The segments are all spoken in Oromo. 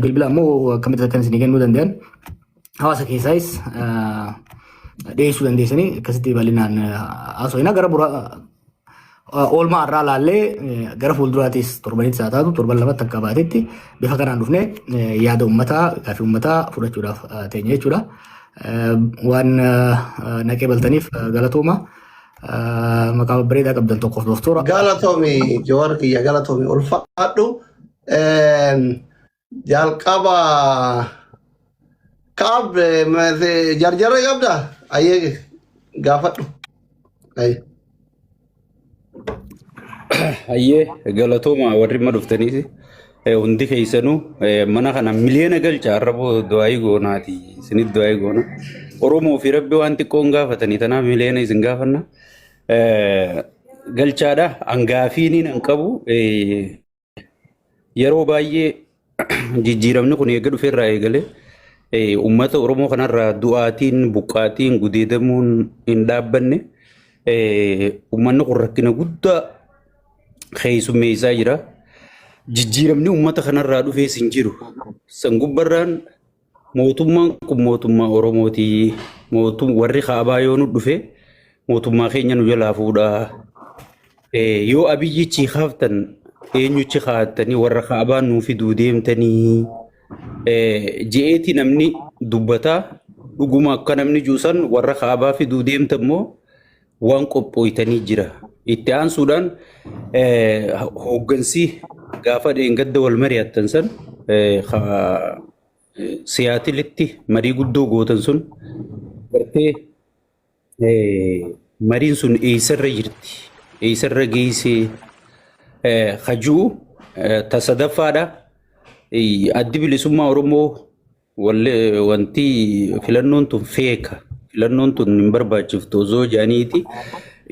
bilbila ammoo akkamitti akkan isin kennuu danda'an hawaasa keessaayis dhiyeessuu dandeessanii akkasitti bal'inaan haasofnaa gara oolmaa irraa laallee gara fuulduraatis torbanitti isaa taatu torban lamatti akka baatetti bifa kanaan dhufnee yaada uummataa gaaffii uummataa fudhachuudhaaf teenya jechuudha. Waan naqee baltaniif galatooma. Maqaa bareedaa qabdan tokkoof doktora. Galatoomi Jowaar kiyya galatoomi ulfaadhu. Jalqaba kaab jarjarra qabda ayyee gaafadhu. Ayyee galatooma warri ma dhuftaniisi hundi keessanuu mana kana miliyoona galcha arraboo du'aayi goonaati isinit du'aayi goona Oromoo fi Rabbi waan xiqqoon gaafatanii tanaaf miliyoona isin gaafanna galchaadha angaafiiniin an qabu yeroo baay'ee jijjiiramni kun eega dhufeerraa eegalee ummata Oromoo kanarraa du'aatiin buqqaatiin gudeedamuun hin dhaabbanne ummanni kun rakkina guddaa keessummeessaa jira. Jijjiiramni ummata kanarraa dhufee sin jiru. San gubbarraan mootummaan kun mootummaa Oromooti. Warri kaabaa yoo nu dhufe mootummaa keenya nu jalaa fuudhaa. Yoo abiyyichi kaaftan eenyuchi kaattanii warra kaabaa nuu fiduu deemtanii je'eeti namni dubbataa dhuguma akka namni juusan warra kaabaa fiduu deemtammoo waan qophooytanii jira. Itti aansuudhaan hooggansi gaafa dheengadda wal mari'attan san siyaatilitti marii guddoo gootan sun gartee mariin sun eessarra jirti eessarra geessee hajuu tasadaffaadha addi bilisummaa Oromoo wanti filannoon tun feeka filannoon tun hin barbaachiftu osoo jaaniiti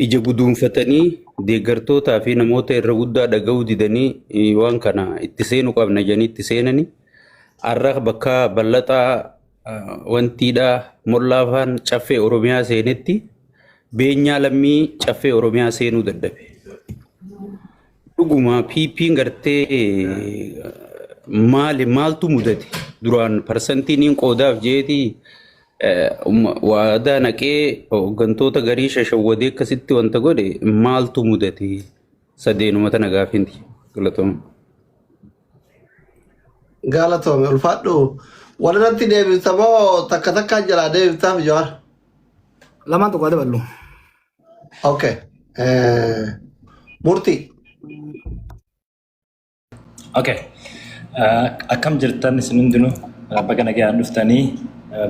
ija guduunfatanii deeggartootaa fi namoota irra guddaa dhaga'uu didanii waan kana itti seenuu qabna jedhanii itti seenanii har'a bakka bal'ataa wantiidhaa mollaafaan caffee Oromiyaa seenetti beenyaa lammii caffee Oromiyaa seenuu dadhabe. Dhuguma PP'n gartee maaltu mudate duraan parsantiin qoodaaf jeetii waadaa naqee hooggantoota garii shashawwadee akkasitti wanta godhe maaltu mudate sadeenuma tana gaafinti galatooma. Galatoome ulfaadhu walirratti deebifta moo takka takkaan jalaa deebiftaaf Jowaar? Lamaan tokko daballu. Okay. Murtii. Okay. Akkam jirtan isin hundinuu baga nagaan dhuftanii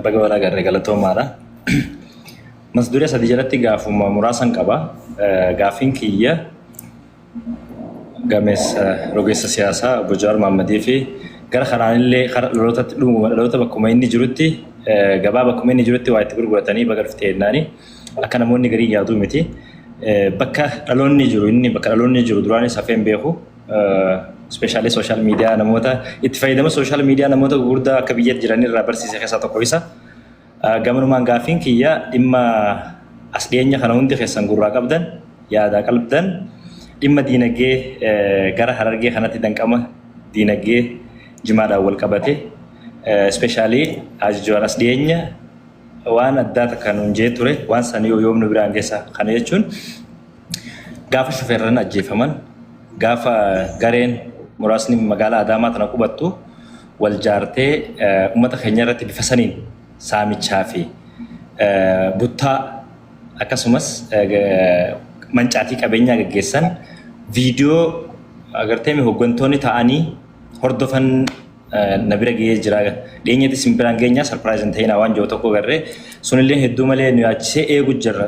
baga walaa garee galatoomaadha. Masduree sadii jalatti gaafuma muraasan qaba. Gaafiin kiyya gameessa rogeessa siyaasaa Obbo Jawaar Mohammadii fi gara kanaanillee dhaloota bakkuma inni jirutti gabaa bakkuma inni jirutti waa itti gurguratanii baga dhuftee jennaani akka namoonni garii yaaduu miti. Bakka dhaloonni jiru inni bakka dhaloonni jiru duraanis hafeen beeku. Especially social media namoota itti fayyadama social media namoota gurguddaa akka biyyatti jiran irraa barsiisee keessaa tokko isa. Gamanumaan gaafiin kiyya dhimma as dhiyeenya kana hundi keessan gurraa qabdan yaada qalbdan dhimma diinagdee gara Harargee kanatti danqama diinagdee jimaadhaan wal qabate especially Haji Jawaar as dhiyeenya waan addaa takka nuun jee ture waan sanii yoomnu biraan keessa kana jechuun gaafa shufeerran ajjeefaman gaafa gareen muraasni magaalaa Adaamaa tana qubattu wal jaartee uummata keenya irratti bifa saniin saamichaa fi buttaa akkasumas mancaatii qabeenyaa gaggeessan viidiyoo agartee hooggantoonni ta'anii hordofan na bira ga'ee jira. Dhiyeenyatti simbiraan geenyaa sarpiraayiziin ta'inaa waan jiru tokko garree sunillee hedduu malee nu yaachisee eegu jirra.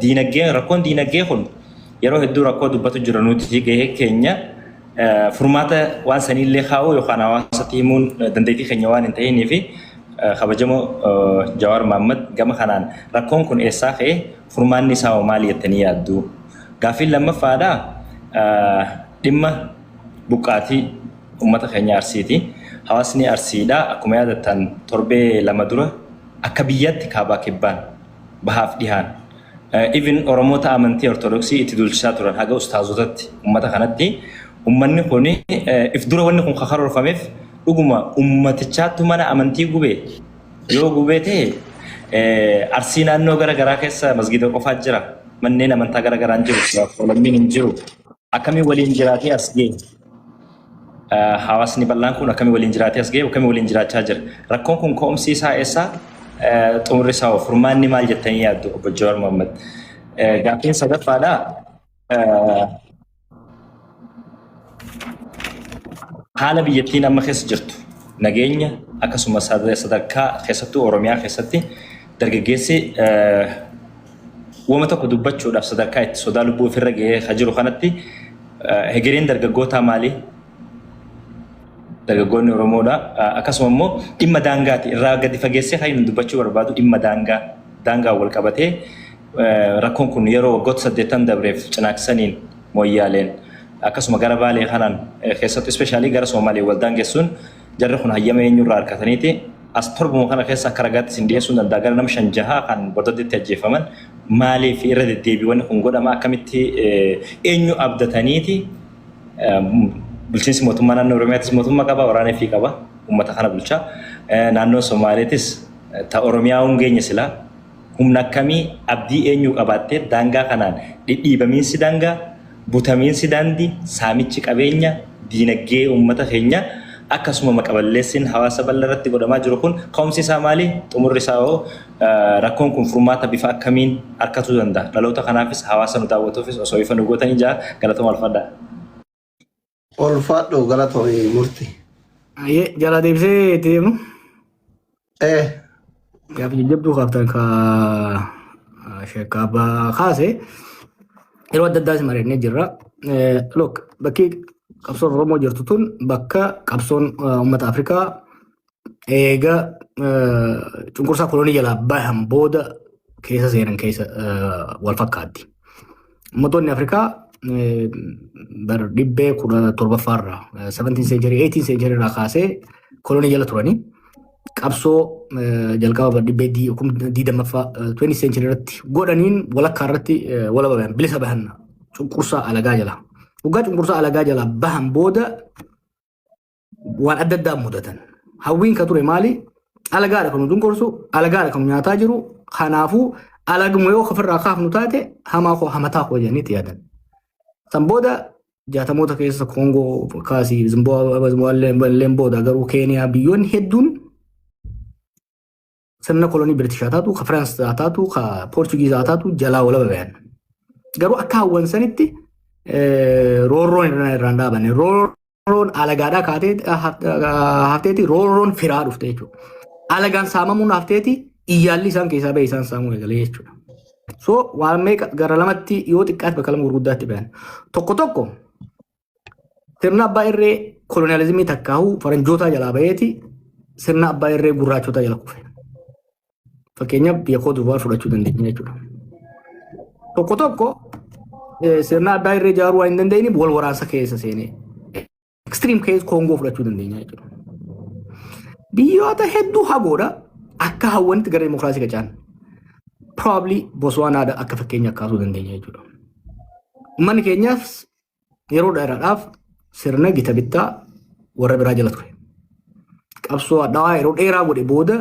Diinagdee rakkoon diinagdee kun yeroo hedduu rakkoo dubbatu jira nuti gahee keenya furmaata waan sanillee kaa'uu yookaan hawaasatti himuun dandeettii keenya waan hin ta'inii fi kabajamoo Jawaar Mohammad gama kanaan rakkoon kun eessaa ka'ee furmaanni isaa maali jettanii yaaddu? Gaafiin lammaffaadhaa dhimma buqqaatii uummata keenya Arsiiti. Hawaasni Arsiidhaa akkuma yaadattan torbee lama dura akka biyyatti kaabaa kibbaan bahaaf dhihaan even Oromoota amantii Ortodoksii itti dulchisaa turan haga ustaazotatti uummata kanatti uummanni kun if dura wanni kun karoorfameef dhuguma ummatichaattu mana amantii gubee yoo gubee ta'e arsii naannoo garaagaraa keessa masgida qofaa jira manneen amantaa garaagaraan jiru lammiin hin jiru akkamii waliin jiraatee as ga'e hawaasni bal'aan kun akkamii waliin jiraatee as ga'e akkamii waliin jiraachaa jira rakkoon kun ka'umsi isaa eessaa xumurri isaa furmaanni maal jettanii yaaddu obbo Jawaar Mohaammed gaaffiin sadaffaadha haala biyyattiin amma keessa jirtu nageenya akkasumas sadarkaa keessattuu Oromiyaa keessatti dargaggeessi wama tokko dubbachuudhaaf sadarkaa itti sodaa lubbuu ofirra ga'ee jiru kanatti hegereen dargaggootaa maali? Dargaggoonni Oromoodha akkasuma immoo dhimma daangaati irraa gadi fageessee kan dubbachuu barbaadu dhimma daangaa wal qabatee rakkoon kun yeroo waggoota 8 dabreef cinaaksaniin mooyyaaleen akkasuma gara Baalee kanaan keessattuu ispeeshaalii gara Somaalee wal daangessuun jarri kun hayyama eenyurraa harkataniiti as torbuma kana keessa akka ragaatti isin dhiyeessuu danda'a gara nama 5-6 kan bordoddeetti ajjeefaman maaliif irra deddeebiiwwan kun godhama akkamitti eenyu abdataniiti bulchiinsi mootummaa naannoo Oromiyaattis mootummaa qaba waraanaa fi qaba uummata kana bulchaa naannoo Somaaleettis ta Oromiyaa hungeenya silaa humna akkamii abdii eenyu qabaattee daangaa kanaan dhidhiibamiinsi daangaa butamiinsi daandii saamichi qabeenya diinagdee uummata keenya akkasuma maqaballeessiin hawaasa bal'aa irratti godhamaa jiru kun ka'umsi isaa maali xumurri isaa hoo rakkoon kun furmaata bifa akkamiin harkatuu danda'a dhaloota kanaafis hawaasa nu daawwatuufis osoo ifa nu gootanii jaa galatoomaa ulfaadhaa. Ulfaadhu galatoomii murtii. Jala deebisee deemu. Gaafa jajjabduu kaaftan ka sheekkaabaa kaase yeroo adda addaas mari'annee jirra. Look bakki qabsoon Oromoo jirtu tun bakka qabsoon uummata Afrikaa eega cunqursaa kolonii jalaa bahan booda keessa seenan keessa wal fakkaatti. Uummattoonni Afrikaa bar dhibbee 17ffaarraa 17th century 18th century irraa kaasee kolonii jala turanii qabsoo jalqaba bar dhibbee 20ffaa 20th century irratti godhaniin walakkaa irratti walaba bahan bilisa bahan cunqursaa alagaa jala. Waggaa cunqursaa alagaa jala bahan booda waan adda addaa mudatan. Hawwiin ka ture maali? Alagaadha kan cunqursu, alagaadha kan nyaataa jiru. Kanaafuu alaguma yoo ofirraa kaafnu taate hamaa koo hamataa koo jedhaniitti yaadan. San booda jaatamoota keessa Koongoo kaasii Zimbaabuween booda garuu Keeniyaa biyyoonni hedduun sirna kolonii Biritishaa taatu, ka Firaansaa taatu, ka Poorchugiizaa taatu jalaa walaba bayan. Garuu akka hawwan sanitti roorroon irraan dhaabanne. Roorroon alagaadhaa hafteeti roorroon firaa dhufte jechuudha. Alagaan saamamuun hafteeti iyyaalli isaan keessaa ba'e isaan saamuu eegalee jechuudha. So waan meeqa gara lamatti yoo xiqqaatti bakka lama gurguddaatti bayan. Tokko sirna abbaa irree koloniyaalizimii takkaa'uu faranjootaa jalaa ba'eeti sirna abbaa irree gurraachotaa jala kufe. Fakkeenyaaf biyya koo durbaa fudhachuu dandeenya jechuudha. Tokko sirna abbaa irree ijaaruu waan hin dandeenyeef wal waraansa keessa seenee extreme case Koongoo fudhachuu dandeenya jechuudha. Biyyoota hedduu hagoodha akka hawwanitti gara dimokiraasii qacaan. Probably Botswanaadha akka fakkeenya kaasuu dandeenya jechuudha. Uummanni keenyaaf yeroo dheeraadhaaf sirna gita bittaa warra biraa jala ture. Qabsoo addaa yeroo dheeraa godhe booda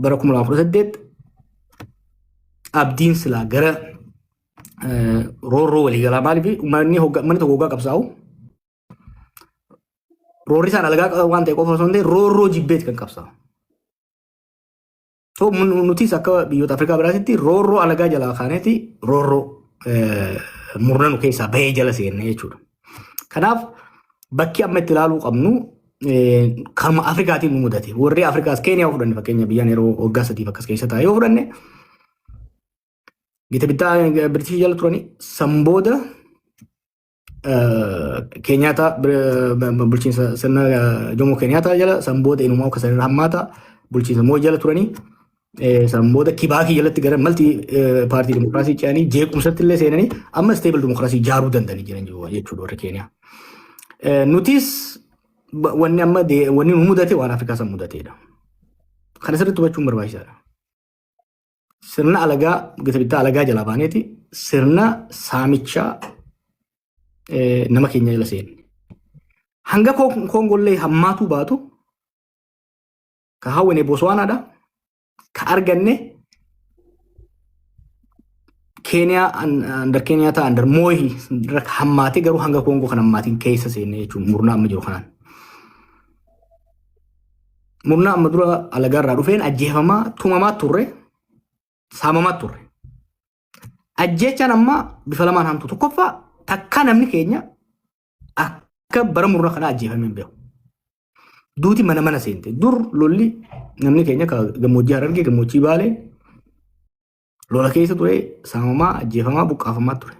bara 2018 abdiin silaa gara roorroo waliigalaa maaliif uummanni tokko hoggaa qabsaa'u roorri isaan alagaa waan ta'e qofa osoo hin ta'in roorroo jibbeeti kan qabsaa'u. So nutis akka biyyoota Afrikaa biraatitti roorroo alagaa jalaa kaaneeti roorroo murna nu keessaa bahee jala seenne jechuudha. Kanaaf bakki amma itti ilaaluu qabnu karma Afrikaatiin nu mudate. Warri Afrikaas Keeniyaa fudhanne fakkeenya biyyaan yeroo waggaa 3 akkas keessa taa'e yoo fudhanne gita bittaa Biritish jala turani san booda Keenyaataa bulchiinsa sirna Jomo Keenyaataa jala san booda inumaa akka sirna hammaata bulchiinsa Moi jala turanii san booda Kibaakii jalatti gara malti paartii dimokiraasii ce'anii jeequmsatti illee seenanii amma stable dimokiraasii ijaaruu danda'anii jiran jechuudha warri Keeniyaa. Nutis wanni amma wanni nu mudate waan Afrikaa san mudateedha. Kana sirriitti hubachuun barbaachisaadha. Sirna alagaa gita bittaa alagaa jalaa baaneeti sirna saamichaa nama keenya jala seenne. hanga kongollee hammaatu baatu ka hawwine Botswanaadha ka arganne Kenya under Kenya ta under Moi hammaatee garuu hanga Kongo kan hammaatiin keessa seenne jechuun murnaa amma jiru kanaan. Murnaa amma dura alagaarraa dhufeen ajjeefamaa tumamaa turre saamamaa turre. Ajjechaan amma bifa lamaan hamtu tokkoffaa takka namni keenya akka bara murnaa kana ajjeefamee hin beeku. Duuti mana seente dur lolli namni keenya gammoojjii Harargee gammoojjii Baalee lola keessa ture saamamaa ajjeefamaa buqqaafamaa ture.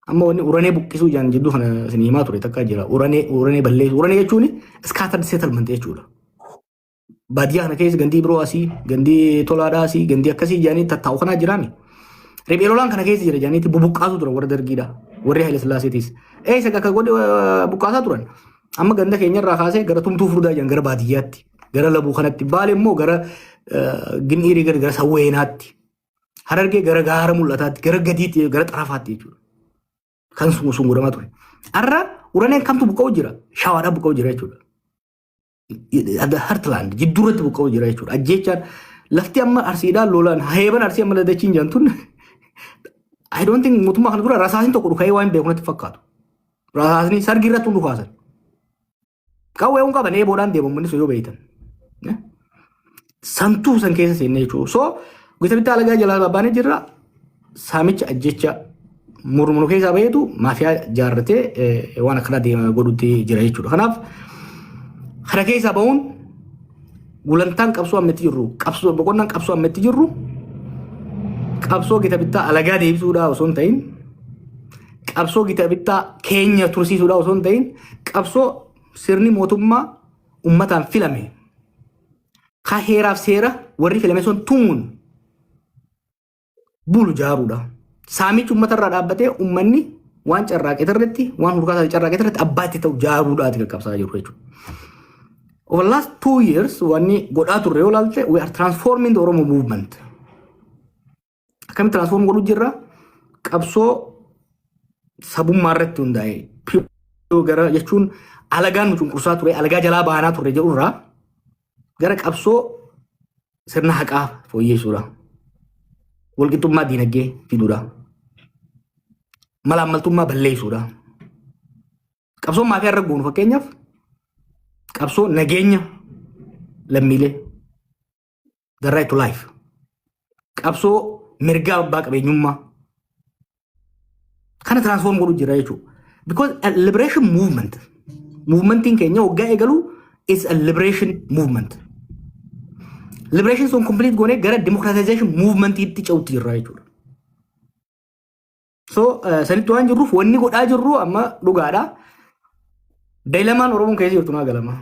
Amma wanni uranee buqqisuu jaan jidduu kana isin himaa ture takka jira. Uranee balleessu. Uranee jechuun scattered settlement jechuudha. Baadiyyaa kana keessa gandii biroo asii, gandii tolaadhaa asii, gandii akkasii jaanii tattaa'u kanaa jiraami. Riphee lolaan kana keessa jira jaaniitti bubuqqaasu ture warra dargiidha. Warri Haile Sillaaseetis. Isa akka godhe buqqaasaa turan. Amma ganda keenyarraa kaasee gara tumtuu furdaa jiran gara baadiyyaatti. Gara labuu kanatti. Baalee immoo gara gin'iirii gara sawweenaatti. Harargee gara gaara mul'ataatti, gara gadiitti, gara xarafaatti jechuudha. Kan sunguramaa ture. Har'a uraneen kamtu buqqa'u jira? Shawaadhaa buqqa'u jira jechuudha. Heartland jidduurratti buqqa'u jira jechuudha. Ajjechaan lafti amma arsiidhaan lolaan heeban arsii amma dadachiin jaantun I don't think mootummaa kana dura rasaasni tokko dhuka'ee waan beeku natti fakkaatu. Rasaasni sargi irratti hundu kaasan. Qawwee hun qaban eeboodhaan deeman manni yoo beeytan. Santuu san keessa seenne jechuudha. So gita bitaa alagaa jalaa babbaanee jirra saamicha ajjecha murmuru keessaa baheetu maafiyaa jaarratee waan akkana deema godhutti jira jechuudha. Kanaaf kana keessaa bahuun gulantaan qabsoo ammetti jirru qabsoo boqonnaan qabsoo ammetti jirru qabsoo gita bitaa alagaa deebisuudhaa osoo hin ta'in qabsoo gita bitaa keenya tursiisuudhaa osoo hin ta'in qabsoo sirni mootummaa ummataan filame ka heeraaf seera warri filame sun tumuun bulu jaaruudha. Saamichi uummatarraa dhaabbatee uummanni waan carraaqee irratti waan hurkaasaa carraaqee irratti abbaatti ta'u jaaruudhaati kan qabsaa jiru jechuudha. Over the last 2 years, wanni godhaa turre yoo ilaalte, we are transforming the Oromo movement. Akkamitti transform godhuu jirra? Qabsoo sabummaa irratti hundaa'e gara jechuun alagaan nu cunqursaa ture, alagaa jalaa baanaa turre jedhurraa gara qabsoo sirna haqaa fooyyeessuudha. Walqixxummaa diinagdee fiduudha. Malaammaltummaa balleessuudha. Qabsoon maafiyaa irra goonu fakkeenyaaf qabsoo nageenya lammiilee the right to life. Qabsoo mirgaa abbaa qabeenyummaa kana transform godhuu jira jechuudha. Because a liberation movement, movementiin keenya waggaa eegalu is a liberation movement. Liberation sun complete goonee gara democratization movementiitti ce'utti jirra jechuudha. So sanitti waan jirruuf wanni godhaa jirru amma dhugaadha. Daa'ilamaan Oromoon keessa jirtu naa galama.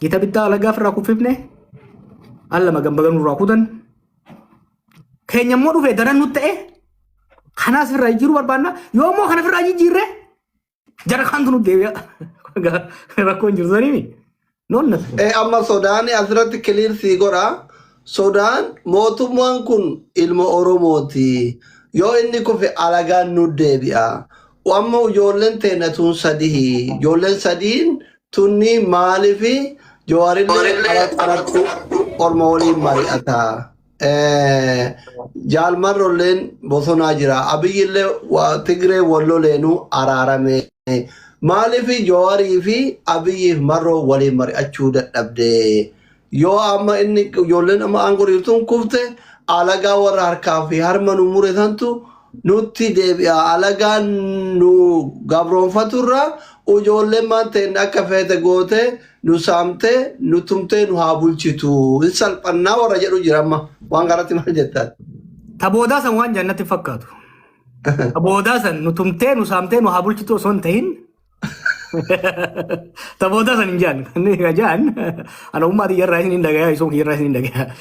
Gita bittaa alagaa ofirraa kuffifne allama gambaganuu irraa kutan. Keenya immoo dhufee daran nutti ta'e kanaas irraa jiru barbaanna yoo immoo kana ofirraa jijjiirre jara kaantu nutti deebi'a. Rakkoon jiru saniimi. Amma Sodaan asirratti kiliirsii godha. Sodaan mootummaan kun ilma Oromooti. Yoo inni kufe alagaan nu deebi'a. Amma ijoolleen teenya tun sadii. Ijoolleen sadiin tunni maaliifi jawaarillee alatti orma waliin mari'ata. Jaalmarrolleen bosonaa jira. Abiyyillee Tigree walloleenuu araarame. Maaliifi jawaarii fi abiyyiif marroo waliin mari'achuu dadhabde. Yoo amma inni ijoolleen amma aangoriirtuun kufte alagaa warra harkaa fi harma nu mure santu nutti deebi'a. Alagaan nu gabroonfaturra ijoolleen maan ta'in akka feete goote nu saamte nu tumtee nu haa bulchitu. Hin salphannaa warra jedhu jira amma waan garatti maal jettaan? Taboodaa san waan jannatti fakkaatu. Taboodaa san nu tumtee nu saamtee nu haa bulchitu osoo hin ta'in taboodaa san hin jaan. Kan jaan ana ummati yarraa isin hin dhagayaa isoon yarraa isin hin dhagayaa.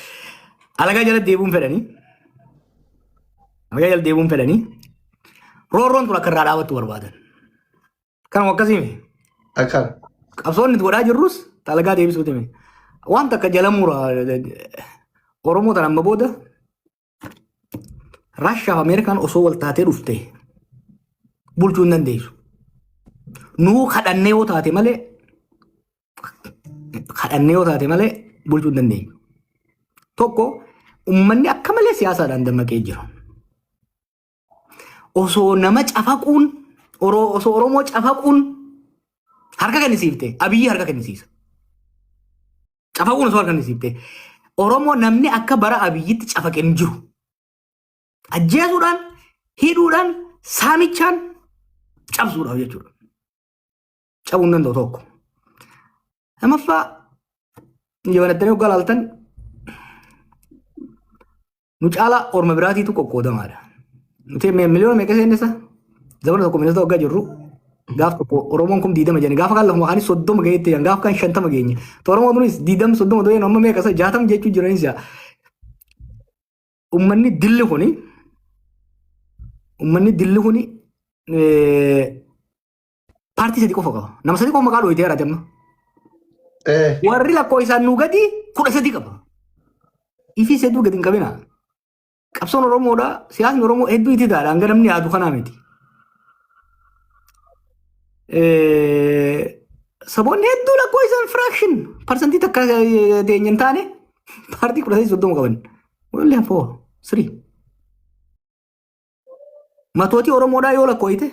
Alagaa jala deebuun fedhanii. Alagaa jala deebuun fedhanii. Roorroon tun akka irraa dhaabattu barbaadan. Kanuma akkasiimi. Akkan. Qabsoonni godhaa jirrus alagaa deebisuuti. Waan takka jala mura Oromoo tan amma booda Raashiyaa fi Ameerikaan osoo wal taatee dhufte bulchuu hin dandeessu. nuu kadhannee yoo taate malee bulchuu hin dandeenyu. Tokko uummanni akka malee siyaasaadhaan dammaqee jira. Osoo nama cafaquun osoo Oromoo cafaquun harka kennisiifte Abiyyi harka kennisiisa. Cafaquun osoo harka kennisiifte Oromoo namni akka bara Abiyyitti cafaqee hin jiru. Ajjeesuudhaan, hidhuudhaan, saamichaan cabsuudhaaf jechuudha. Cabuu hin danda'u tokko. Lamaffaa jabanattanii hoggaa laaltan nu caala orma biraatiitu qoqqoodamaadha. Nuti miliyoona meeqa seenessa zabana tokko ministeera hoggaa jirru gaaf tokko Oromoon kun 20 jedhani gaafa kaan lafuma kaanis 30 gaheetti jedhan gaafa kaan 50 geenye. Oromoon kunis 20 30 doyeen amma meeqa isa 60 jechuu jiranis yaa. Uummanni dilli kuni paartii sadii qofa qaba. Nama sadii qofa maqaa dhooyitee jiraate amma. Warri lakkoo isaan nuu gadi 13 qaba. Ifii hedduu gadi hin qabina. Qabsoon Oromoodha. Siyaasni Oromoo hedduu itti taadha. Hanga namni yaadu kanaa miti. Saboonni hedduu lakkoo isaan fraction parsantii takka teenye hin taane paartii 13 qaban. Wallee hafoo sirii. Matootii Oromoodhaa yoo lakkooyite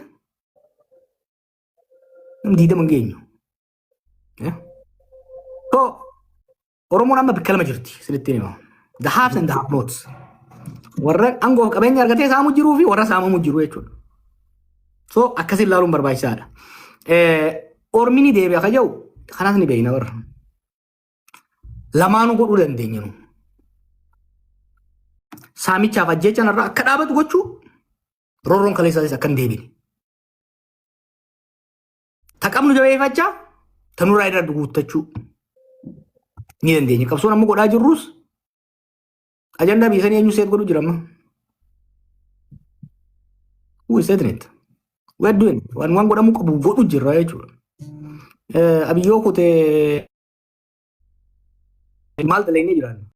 namni 20 hin geenyu. So Oromoon amma bakka lama jirti sinitti hima. The haves and the have-nots. Warra aangoo qabeenya argatee saamuu jiruu fi warra saamamuu jiru jechuudha. So akkasiin ilaaluun barbaachisaadha. Ormini deebi'a ka jiru kanaas ni beekna warra. Lamaanuu godhuu dandeenya nu. Saamichaaf ajjechaan irraa akka dhaabatu gochuu roorroon kaleessaanis akka hin deebine. Taqabnu jabeeffachaa tanurraa irra guuttachuu ni dandeenya. Qabsoon amma godhaa jirrus ajandaa biyya sanii eenyu seet godhu jira amma. Who is setting it? We are doing it. Waan godhamu qabu godhu jirra jechuudha. Abiyyoo kutee maal dalagnee jiraan?